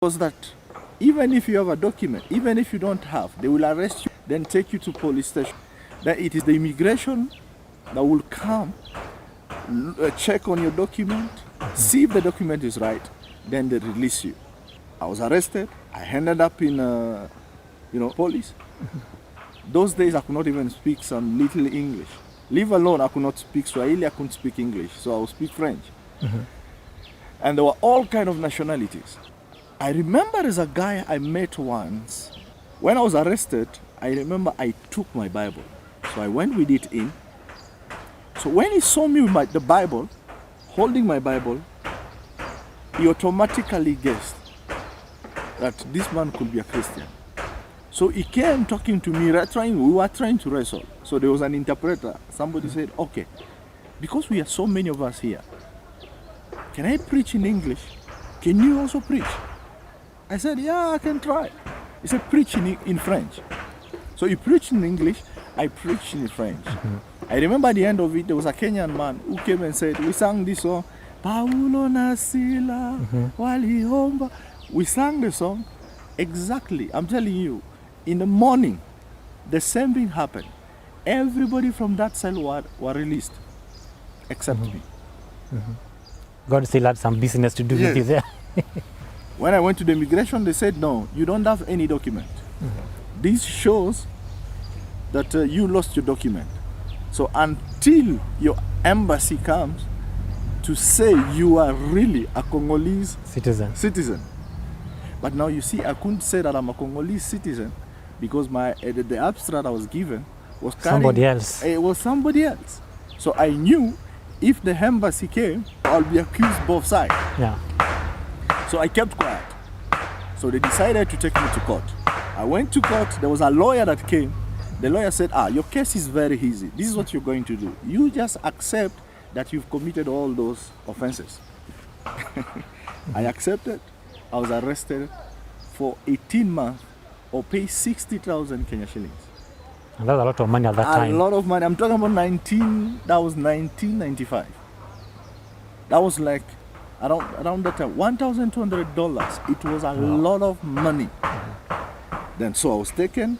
Was that even if you have a document, even if you don't have, they will arrest you, then take you to police station. Then it is the immigration that will come, check on your document, see if the document is right, then they release you. I was arrested. I ended up in, police. Those days I could not even speak some little English. Leave alone, I could not speak Swahili, I couldn't speak English, so I would speak French. And there were all kind of nationalities. I remember there's a guy I met once. When I was arrested, I remember I took my Bible. So I went with it in. So when he saw me with the Bible, holding my Bible, he automatically guessed that this man could be a Christian. So he came talking to me, we were trying to wrestle. So there was an interpreter. Somebody said, okay, because we are so many of us here, can I preach in English? Can you also preach? I said, yeah, I can try. He said, preach in French. So he preached in English, I preached in French. I remember at the end of it, there was a Kenyan man who came and said, we sang this song, Paulo na Sila, walihomba. We sang the song exactly. I'm telling you, in the morning, the same thing happened. Everybody from that cell were released, except me. God still had some business to do with you there. When I went to the immigration, they said, no, you don't have any document. This shows that you lost your document. So until your embassy comes to say you are really a Congolese citizen. But now you see, I couldn't say that I'm a Congolese citizen because the abstract I was given was somebody else. It was somebody else. So I knew if the embassy came, I'll be accused both sides. Yeah. So I kept quiet. So they decided to take me to court. I went to court. There was a lawyer that came. The lawyer said, your case is very easy. This is what you're going to do. You just accept that you've committed all those offenses. I accepted. I was arrested for 18 months or pay 60,000 Kenya shillings. And that's a lot of money at that time. A lot of money. I'm talking about that was 1995. That was like around that time, $1,200. It was a lot of money. Then so I was taken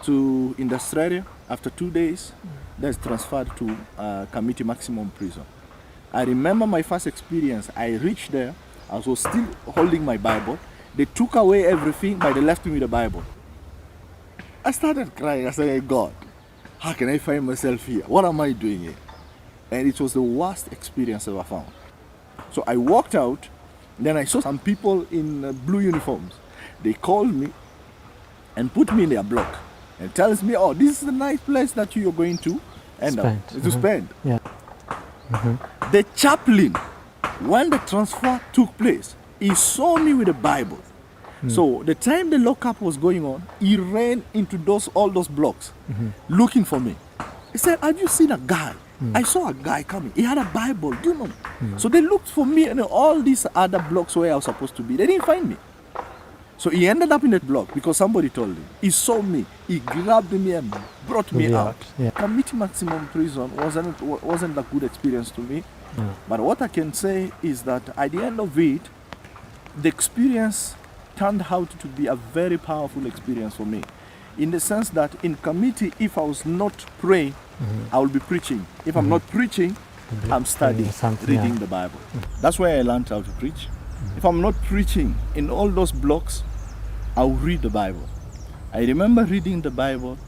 to Australia. After 2 days, that's transferred to Kamiti Maximum Prison. I remember my first experience. I reached there. I was still holding my Bible. They took away everything, but they left me with the Bible. I started crying. I said, God, how can I find myself here? What am I doing here? And it was the worst experience I ever found. So I walked out, then I saw some people in blue uniforms. They called me and put me in their block and tells me, oh, this is the nice place that you're going to spend. Yeah. The chaplain, when the transfer took place, he saw me with the Bible. So the time the lockup was going on, he ran into all those blocks looking for me. He said, have you seen a guy? I saw a guy coming. He had a Bible. Do you know? So they looked for me in all these other blocks where I was supposed to be. They didn't find me. So he ended up in that block because somebody told him. He saw me. He grabbed me and brought me out. Yeah. Kamiti Maximum Prison wasn't a good experience to me. Yeah. But what I can say is that at the end of it, the experience turned out to be a very powerful experience for me. In the sense that in Kamiti, if I was not praying, I will be preaching. If I'm not preaching, I'm studying, reading the Bible. That's where I learned how to preach. If I'm not preaching in all those blocks, I'll read the Bible. I remember reading the Bible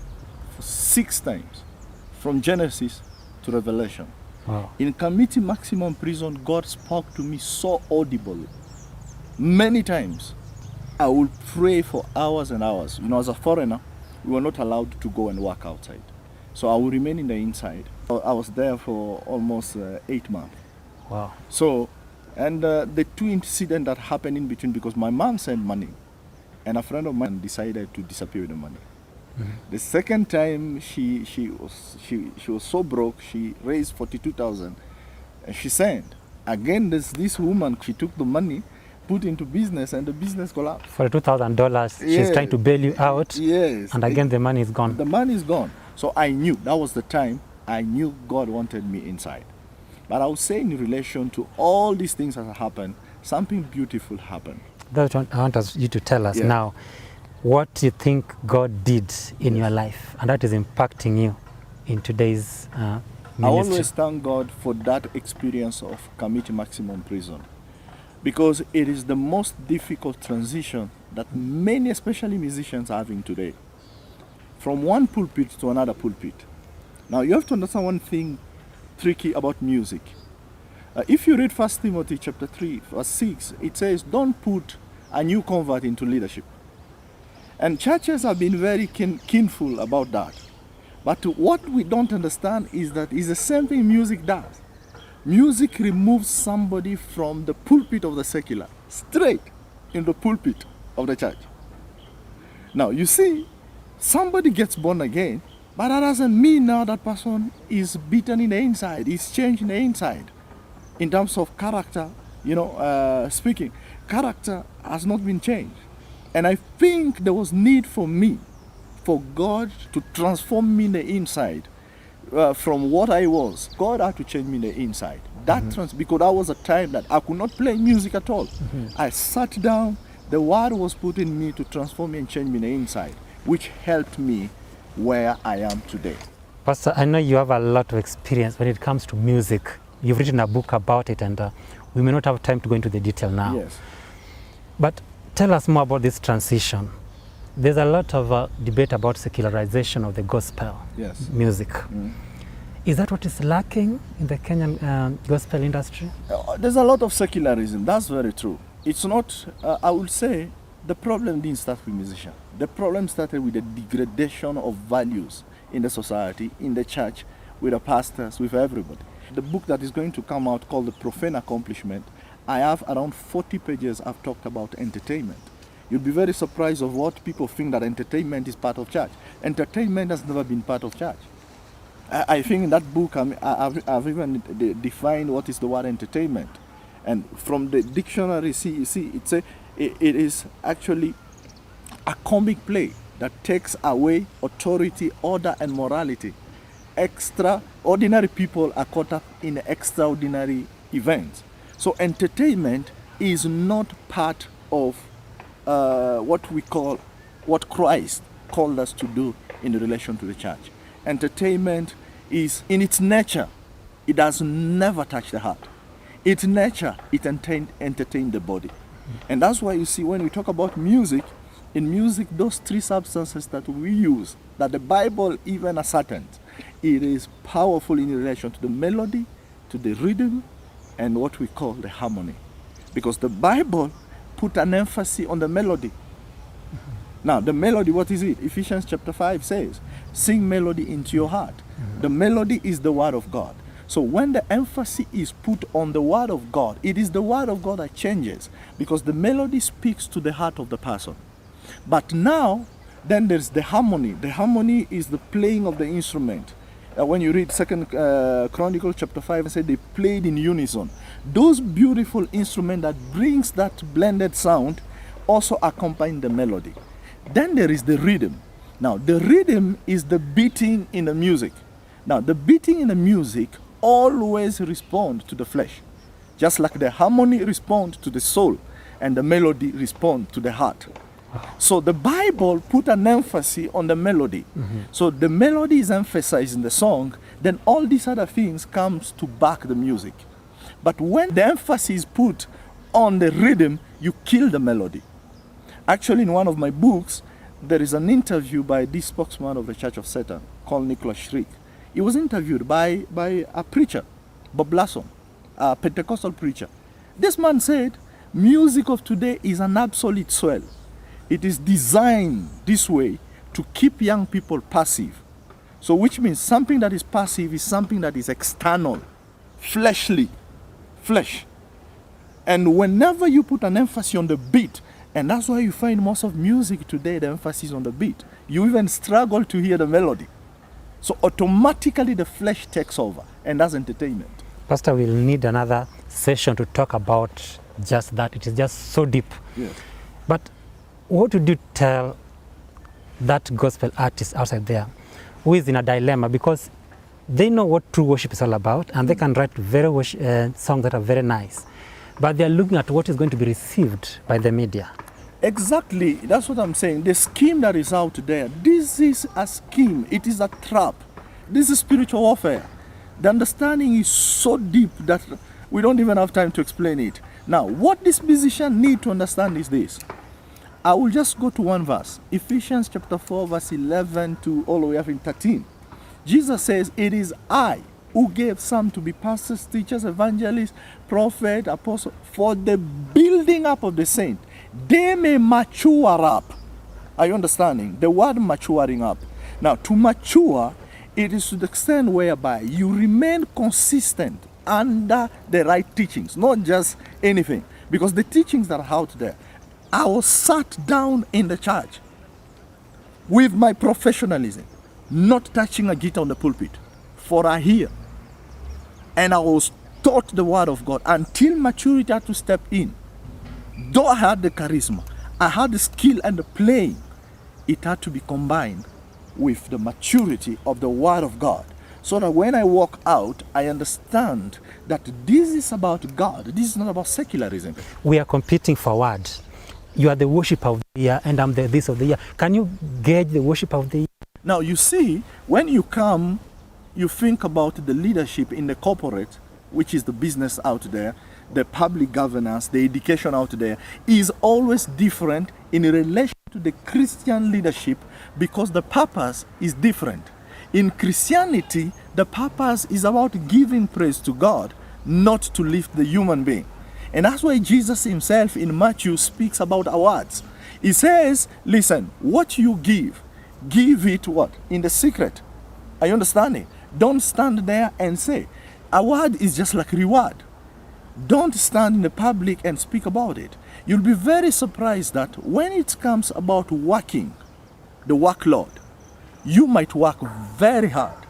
for 6 times, from Genesis to Revelation. Wow. In Kamiti Maximum Prison, God spoke to me so audibly. Many times, I would pray for hours and hours. As a foreigner, we were not allowed to go and work outside. So I would remain in the inside. I was there for almost 8 months. Wow. So, and the 2 incidents that happened in between, because my mom sent money, and a friend of mine decided to disappear with the money. The second time, she was so broke, she raised 42,000, and she sent. Again, there's this woman, she took the money, put into business, and the business collapsed. For $2,000, she's trying to bail you out. Yes. And again, the money is gone. The money is gone. So I knew, that was the time, I knew God wanted me inside. But I would say in relation to all these things that have happened, something beautiful happened. That's what I want you to tell us Yeah. now. What you think God did in your life and that is impacting you in today's I ministry. always thank God for that experience of committing maximum prison, because it is the most difficult transition that many, especially musicians, are having today, from one pulpit to another pulpit. Now you have to understand one thing tricky about music. If you read 1 Timothy chapter 3, verse 6, it says, don't put a new convert into leadership. And churches have been very keenful about that. But what we don't understand is that it's the same thing music does. Music removes somebody from the pulpit of the secular, straight in the pulpit of the church. Now, you see, somebody gets born again, but that doesn't mean now that person is beaten in the inside, is changed in the inside. In terms of character, speaking, character has not been changed. And I think there was need for me, for God to transform me in the inside from what I was. God had to change me in the inside. Because that was a time that I could not play music at all. I sat down, the word was put in me to transform me and change me in the inside, which helped me where I am today. Pastor, I know you have a lot of experience when it comes to music. You've written a book about it and we may not have time to go into the detail now. Yes. But tell us more about this transition. There's a lot of debate about secularization of the gospel music. Is that what is lacking in the Kenyan gospel industry? There's a lot of secularism. That's very true. It's not, I would say, the problem didn't start with musicians. The problem started with the degradation of values in the society, in the church, with the pastors, with everybody. The book that is going to come out called The Profane Accomplishment, I have around 40 pages I've talked about entertainment. You'll be very surprised of what people think that entertainment is part of church. Entertainment has never been part of church. I think in that book I've even defined what is the word entertainment. And from the dictionary, it is actually a comic play that takes away authority, order, and morality. Extraordinary people are caught up in extraordinary events. So entertainment is not part of what Christ called us to do in relation to the church. Entertainment is, in its nature, it does never touch the heart. Its nature, it entertain the body. And that's why you see when we talk about music, in music, those three substances that we use, that the Bible even ascertains, it is powerful in relation to the melody, to the rhythm, and what we call the harmony. Because the Bible put an emphasis on the melody. Now, the melody, what is it? Ephesians chapter 5 says, sing melody into your heart. The melody is the word of God. So when the emphasis is put on the word of God, it is the word of God that changes, because the melody speaks to the heart of the person. But now, then there's the harmony. The harmony is the playing of the instrument. When you read 2 Chronicles chapter 5, it said they played in unison. Those beautiful instruments that brings that blended sound also accompany the melody. Then there is the rhythm. Now, the rhythm is the beating in the music. Now, the beating in the music always responds to the flesh, just like the harmony responds to the soul and the melody responds to the heart. So the Bible put an emphasis on the melody. So the melody is emphasized in the song, then all these other things comes to back the music. But when the emphasis is put on the rhythm, you kill the melody. Actually, in one of my books, there is an interview by this spokesman of the Church of Satan called Nicholas Schrick. He was interviewed by a preacher, Bob Lasson, a Pentecostal preacher. This man said, music of today is an absolute swell. It is designed this way to keep young people passive. So which means something that is passive is something that is external, fleshly, flesh. And whenever you put an emphasis on the beat, and that's why you find most of music today, the emphasis on the beat. You even struggle to hear the melody. So automatically the flesh takes over, and that's entertainment. Pastor, we'll need another session to talk about just that. It is just so deep. Yes. But what would you tell that gospel artist outside there who is in a dilemma, because they know what true worship is all about and they can write very songs that are very nice, But they're looking at what is going to be received by the media. Exactly, that's what I'm saying. The scheme that is out there, this is a scheme, it is a trap. This is spiritual warfare. The understanding is so deep that we don't even have time to explain it. Now, what this musician need to understand is this. I will just go to one verse, Ephesians chapter 4, verse 11 to all the way up in 13. Jesus says, it is I who gave some to be pastors, teachers, evangelists, prophets, apostles, for the building up of the saint. They may mature up. Are you understanding? The word maturing up. Now, to mature, it is to the extent whereby you remain consistent under the right teachings, not just anything. Because the teachings that are out there, I was sat down in the church with my professionalism, not touching a guitar on the pulpit for a year. And I was taught the word of God until maturity had to step in. Though I had the charisma, I had the skill and the playing, it had to be combined with the maturity of the word of God. So that when I walk out, I understand that this is about God. This is not about secularism. We are competing for word. You are the worshiper of the year and I'm the this of the year. Can you gauge the worshiper of the year? Now you see, when you come, you think about the leadership in the corporate, which is the business out there, the public governance, the education out there, is always different in relation to the Christian leadership because the purpose is different. In Christianity, the purpose is about giving praise to God, not to lift the human being. And that's why Jesus himself in Matthew speaks about awards. He says, listen, what you give it what? In the secret. Are you understanding? Don't stand there and say, award is just like reward. Don't stand in the public and speak about it. You'll be very surprised that when it comes about working, the workload, you might work very hard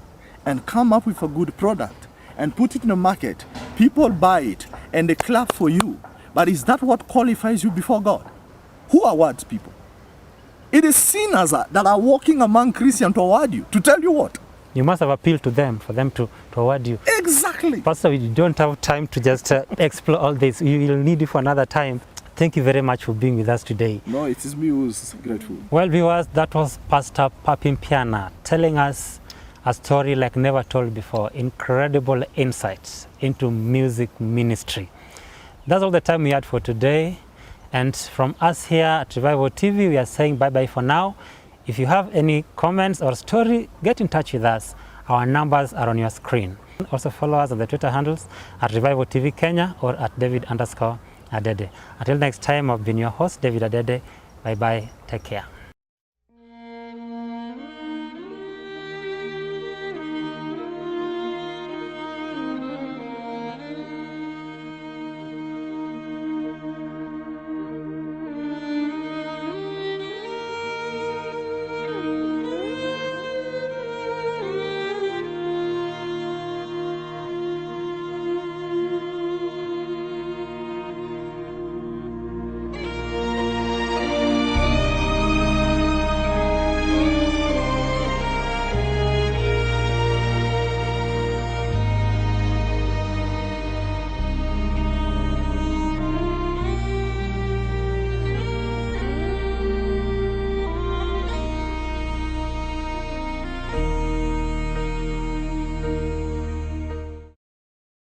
and come up with a good product and put it in the market. People buy it and they clap for you. But is that what qualifies you before God? Who awards people? It is sinners that are walking among Christians to award you. To tell you what? You must have appealed to them for them to award you. Exactly. Pastor, we don't have time to just explore all this. We will need you for another time. Thank you very much for being with us today. No, it is me who's grateful. Well, viewers, that was Pastor Papimpiana telling us a story like never told before. Incredible insights into music ministry. That's all the time we had for today. And from us here at Revival TV, we are saying bye-bye for now. If you have any comments or story, get in touch with us. Our numbers are on your screen. Also follow us on the Twitter handles at Revival TV Kenya or at David_Adede. Until next time, I've been your host, David Adede. Bye-bye. Take care.